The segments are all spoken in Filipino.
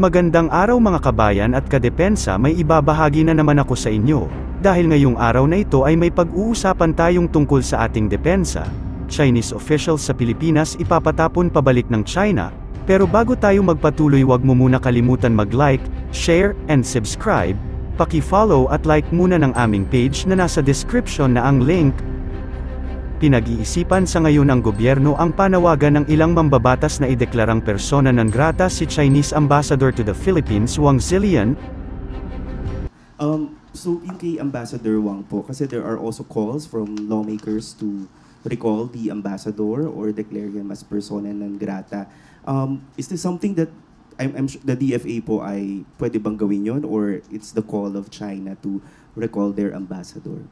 Magandang araw mga kabayan at kadepensa, may ibabahagi na naman ako sa inyo. Dahil ngayong araw na ito ay may pag-uusapan tayong tungkol sa ating depensa. Chinese officials sa Pilipinas ipapatapon pabalik ng China. Pero bago tayo magpatuloy, wag mo muna kalimutan mag-like, share, and subscribe. Paki-follow at like muna ng aming page na nasa description na ang link. Pinag-iisipan sa ngayon ng gobyerno ang panawagan ng ilang mambabatas na ideklarang persona non grata si Chinese Ambassador to the Philippines Wang Zilian. So yung kay Ambassador Wang po, kasi there are also calls from lawmakers to recall the ambassador or declare him as persona non grata. Is this something that I'm sure the DFA po ay pwede bang gawin yon, or it's the call of China to recall their ambassador?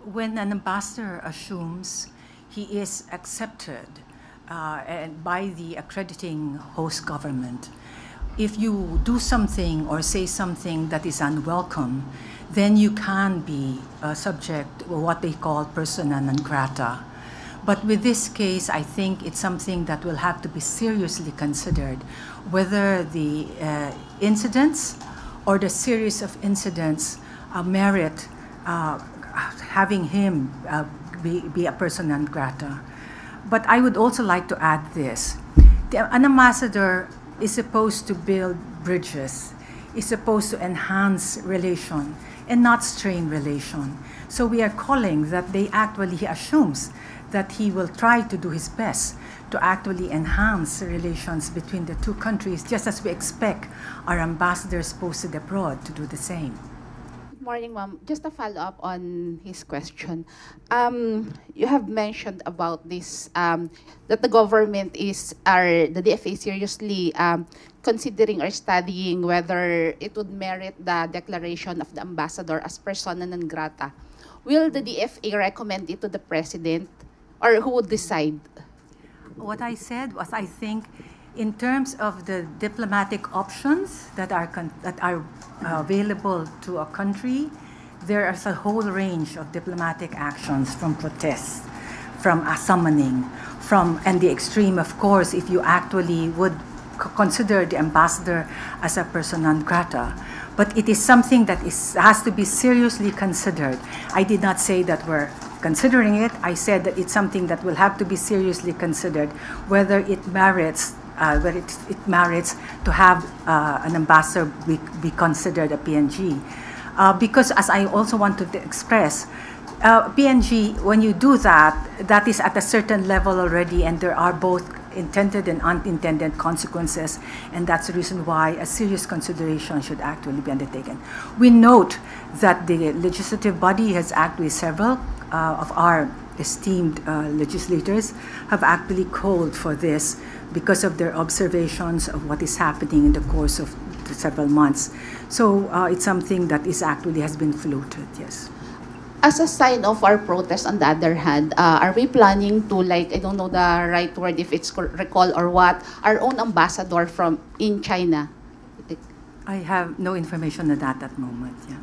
When an ambassador assumes he is accepted and by the accrediting host government, if you do something or say something that is unwelcome, then you can be subject to what they call persona non grata. But with this case, I think it's something that will have to be seriously considered, whether the incidents or the series of incidents merit having him be a persona non grata. But I would also like to add this. An ambassador is supposed to build bridges, is supposed to enhance relation and not strain relation. So we are calling that he assumes that he will try to do his best to actually enhance relations between the two countries, just as we expect our ambassadors posted abroad to do the same. Morning, ma'am. Just a follow-up on his question. You have mentioned about this, that the government the DFA seriously considering or studying whether it would merit the declaration of the ambassador as persona non grata. Will the DFA recommend it to the president, or who would decide? What I said was, I think, in terms of the diplomatic options that are available to a country, there is a whole range of diplomatic actions, from protests, from a summoning, and the extreme, of course, if you actually would consider the ambassador as a persona non grata. But it is something that has to be seriously considered. I did not say that we're considering it. I said that it's something that will have to be seriously considered, whether it merits to have an ambassador be considered a PNG. Because, as I also want to express, PNG, when you do that, that is at a certain level already, and there are both intended and unintended consequences, and that's the reason why a serious consideration should actually be undertaken. We note that the legislative body has actually, several of our esteemed legislators have actually called for this because of their observations of what is happening in the course of the several months. So it's something that has been floated, yes. As a sign of our protest, on the other hand, are we planning to, I don't know the right word, if it's recall or what, our own ambassador in China? I have no information on that at the moment, yeah.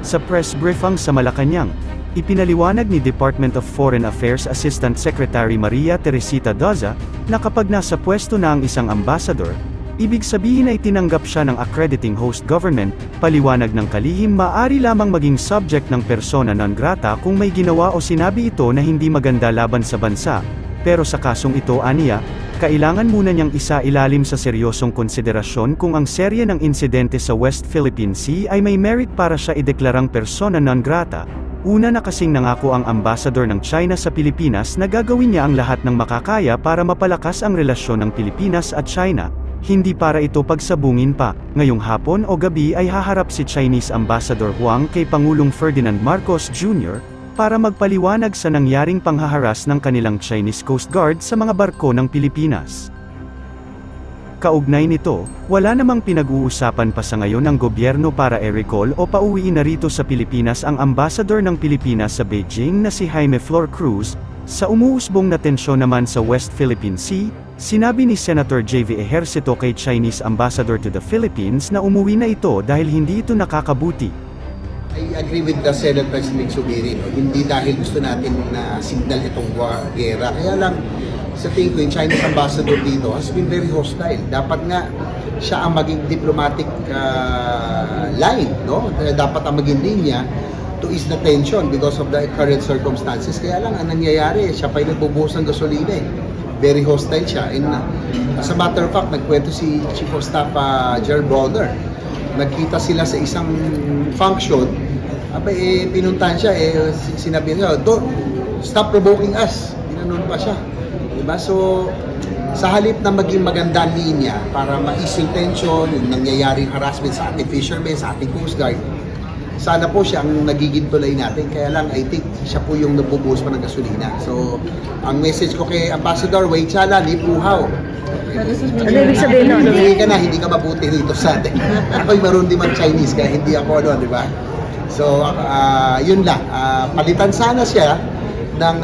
Sa press briefing sa Malacanang, ipinaliwanag ni Department of Foreign Affairs Assistant Secretary Maria Teresita Daza na kapag nasa pwesto na ang isang ambassador, ibig sabihin ay tinanggap siya ng accrediting host government. Paliwanag ng kalihim, maaari lamang maging subject ng persona non grata kung may ginawa o sinabi ito na hindi maganda laban sa bansa. Pero sa kasong ito, aniya, kailangan muna niyang isa-ilalim sa seryosong konsiderasyon kung ang serye ng insidente sa West Philippine Sea ay may merit para siya ideklarang persona non grata. Una na kasing nangako ang ambassador ng China sa Pilipinas na gagawin niya ang lahat ng makakaya para mapalakas ang relasyon ng Pilipinas at China. Hindi para ito pagsabungin pa. Ngayong hapon o gabi ay haharap si Chinese Ambassador Huang kay Pangulong Ferdinand Marcos Jr. para magpaliwanag sa nangyaring panghaharas ng kanilang Chinese Coast Guard sa mga barko ng Pilipinas. Kaugnay nito, wala namang pinag-uusapan pa sa ngayon ng gobyerno para i-recall o pauwiin na rito sa Pilipinas ang ambassador ng Pilipinas sa Beijing na si Jaime Flor Cruz. Sa umuusbong na tensyon naman sa West Philippine Sea, sinabi ni Senator J.V. Ejercito kay Chinese Ambassador to the Philippines na umuwi na ito dahil hindi ito nakakabuti. I agree with the Senate President Subiri, no? Hindi dahil gusto natin na signal itong gera. Kaya lang, sa tingin ko yung Chinese ambassador dito has been very hostile. Dapat nga siya ang maging diplomatic line, no? Dapat ang maging linya to ease the tension because of the current circumstances. Kaya lang, ang nangyayari, siya pa yung nagbubuhos ng gasolina eh. Very hostile siya. And as a matter of fact, nagkwento si Chief of Staff Gerald Broder. Nagkita sila sa isang function. Pinuntahan siya, sinabi niya, stop provoking us. Ginanon pa siya. Diba? So, sa halip na maging maganda linya para ma-ease yung tension, yung nangyayaring harassment sa ating fishermen, sa ating Coast Guard, sana po siya ang nagiging tulay natin. Kaya lang, I think, siya po yung nagbubuhos pa ng gasolina. So, ang message ko kay Ambassador, Wei Chala, ni Puhaw. Ano ibig sabihin nun? Hindi ka na, hindi ka mabuti dito sa atin. Ako'y marundi mag-Chinese, kaya hindi ako ano, di ba? So, yun lang. Palitan sana siya ng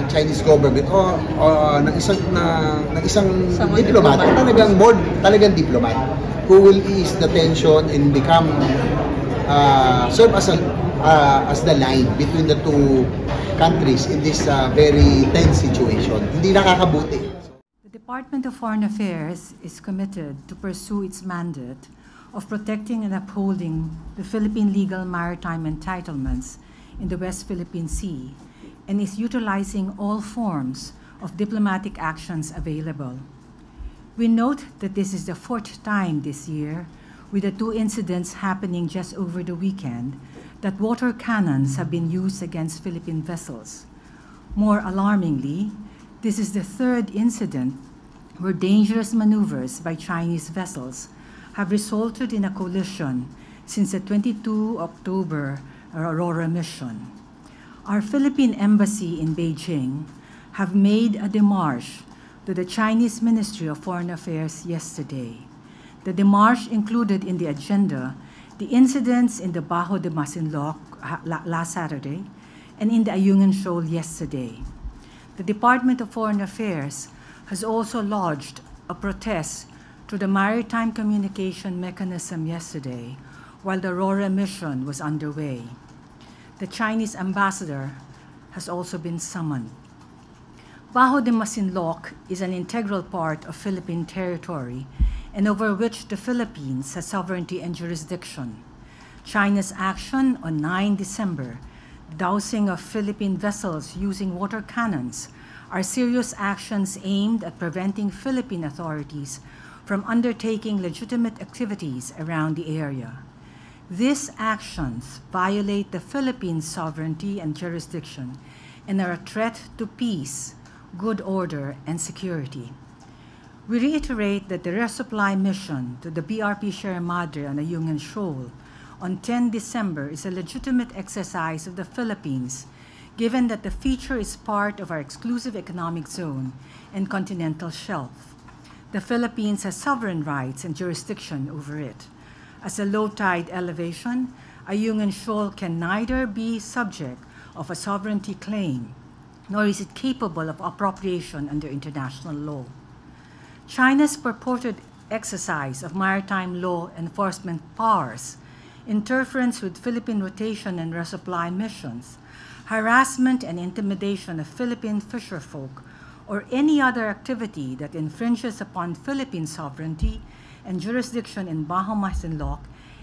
Chinese government o ng isang diplomat, talagang diplomat who will ease the tension and become serve as the line between the two countries in this very tense situation. Hindi nakakabuti. The Department of Foreign Affairs is committed to pursue its mandate of protecting and upholding the Philippine legal maritime entitlements in the West Philippine Sea and is utilizing all forms of diplomatic actions available. We note that this is the 4th time this year, with the 2 incidents happening just over the weekend, that water cannons have been used against Philippine vessels. More alarmingly, this is the 3rd incident where dangerous maneuvers by Chinese vessels have resulted in a collision since the 22 October Aurora mission. Our Philippine Embassy in Beijing have made a démarche to the Chinese Ministry of Foreign Affairs yesterday. The démarche included in the agenda the incidents in the Bajo de Masinloc last Saturday and in the Ayungin Shoal yesterday. The Department of Foreign Affairs has also lodged a protest to the maritime communication mechanism yesterday while the Aurora mission was underway. The Chinese ambassador has also been summoned. Bajo de Masinloc is an integral part of Philippine territory and over which the Philippines has sovereignty and jurisdiction. China's action on 9 December, dousing of Philippine vessels using water cannons, are serious actions aimed at preventing Philippine authorities from undertaking legitimate activities around the area. These actions violate the Philippines' sovereignty and jurisdiction and are a threat to peace, good order, and security. We reiterate that the resupply mission to the BRP Sierra Madre on Ayungin Shoal on 10 December is a legitimate exercise of the Philippines, given that the feature is part of our exclusive economic zone and continental shelf. The Philippines has sovereign rights and jurisdiction over it. As a low-tide elevation, Ayungin Shoal can neither be subject of a sovereignty claim, nor is it capable of appropriation under international law. China's purported exercise of maritime law enforcement powers, interference with Philippine rotation and resupply missions, harassment and intimidation of Philippine fisherfolk, or any other activity that infringes upon Philippine sovereignty and jurisdiction in Bajo Masinloc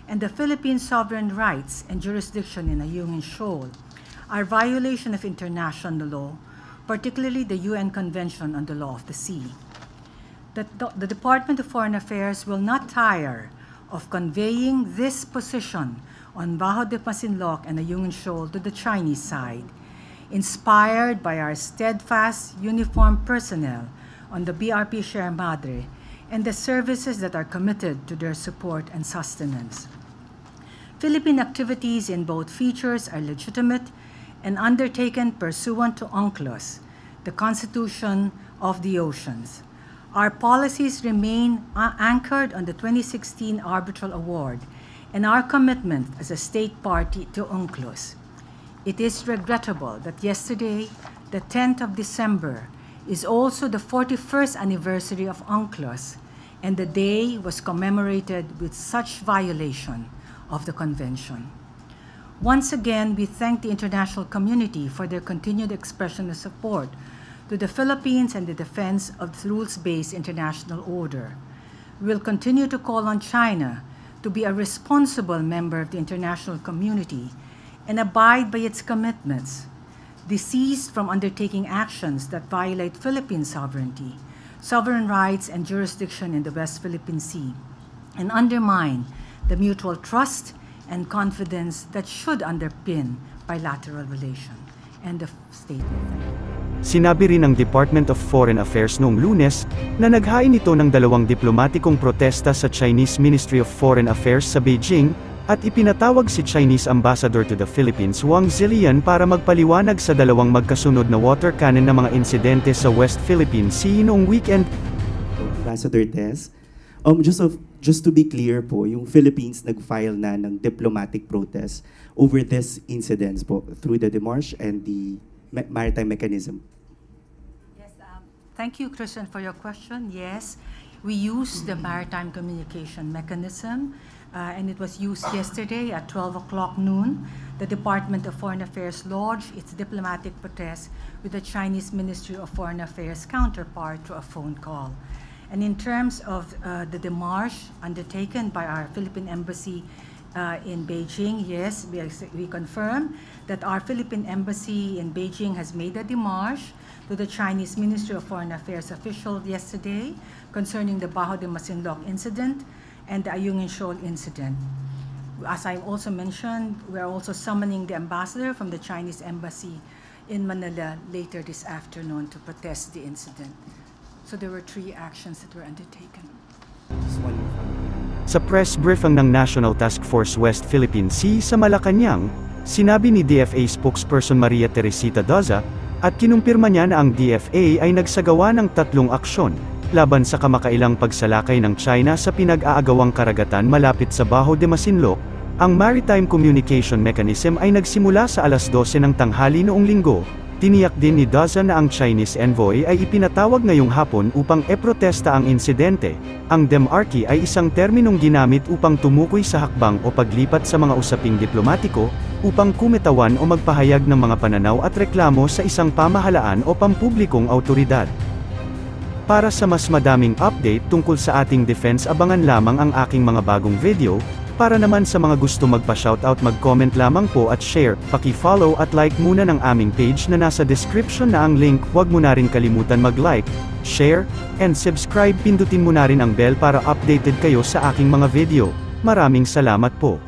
and the Philippine sovereign rights and jurisdiction in Ayungin Shoal are violation of international law, particularly the UN Convention on the Law of the Sea. The Department of Foreign Affairs will not tire of conveying this position on Bajo de Masinloc and Ayungin Shoal to the Chinese side, inspired by our steadfast uniformed personnel on the BRP Sierra Madre and the services that are committed to their support and sustenance. Philippine activities in both features are legitimate and undertaken pursuant to UNCLOS, the Constitution of the Oceans. Our policies remain anchored on the 2016 Arbitral Award and our commitment as a state party to UNCLOS. It is regrettable that yesterday, the 10th of December, is also the 41st anniversary of UNCLOS, and the day was commemorated with such violation of the convention. Once again, we thank the international community for their continued expression of support to to the Philippines and the defense of the rules-based international order. We will continue to call on China to be a responsible member of the international community and abide by its commitments, desist from undertaking actions that violate Philippine sovereignty, sovereign rights and jurisdiction in the West Philippine Sea, and undermine the mutual trust and confidence that should underpin bilateral relation. End of statement. Sinabi rin ng Department of Foreign Affairs noong Lunes na naghain ito ng 2 diplomatikong protesta sa Chinese Ministry of Foreign Affairs sa Beijing at ipinatawag si Chinese Ambassador to the Philippines Wang Zilian para magpaliwanag sa 2 magkasunod na water cannon na mga insidente sa West Philippine Sea noong weekend. Ambassador Tess, just to be clear po, yung Philippines nag-file na ng diplomatic protest over this incidents po through the démarche and the maritime mechanism. Thank you, Christian, for your question. Yes, we use the maritime communication mechanism, and it was used yesterday at 12 o'clock noon. The Department of Foreign Affairs lodged its diplomatic protest with the Chinese Ministry of Foreign Affairs counterpart through a phone call. And in terms of the démarche undertaken by our Philippine Embassy in Beijing, yes, we confirm that our Philippine Embassy in Beijing has made a démarche to the Chinese Ministry of Foreign Affairs official yesterday concerning the Bajo de Masinloc incident and the Ayungin Shoal incident. As I also mentioned, we are also summoning the ambassador from the Chinese Embassy in Manila later this afternoon to protest the incident. So there were 3 actions that were undertaken. Sa press briefing ng National Task Force West Philippine Sea sa Malacanang, sinabi ni DFA spokesperson Maria Teresita Daza, at kinumpirma niya na ang DFA ay nagsagawa ng 3 aksyon, laban sa kamakailang pagsalakay ng China sa pinag-aagawang karagatan malapit sa Bajo de Masinloc. Ang Maritime Communication Mechanism ay nagsimula sa alas 12 ng tanghali noong Linggo. Tiniyak din ni Daza na ang Chinese envoy ay ipinatawag ngayong hapon upang e-protesta ang insidente. Ang demarche ay isang terminong ginamit upang tumukoy sa hakbang o paglipat sa mga usaping diplomatiko, upang kumitawan o magpahayag ng mga pananaw at reklamo sa isang pamahalaan o pampublikong awtoridad. Para sa mas madaming update tungkol sa ating defense, abangan lamang ang aking mga bagong video. Para naman sa mga gusto magpa-shoutout, mag-comment lamang po at share, paki-follow at like muna ng aming page na nasa description na ang link. Huwag mo na rin kalimutan mag-like, share, and subscribe. Pindutin mo na rin ang bell para updated kayo sa aking mga video. Maraming salamat po.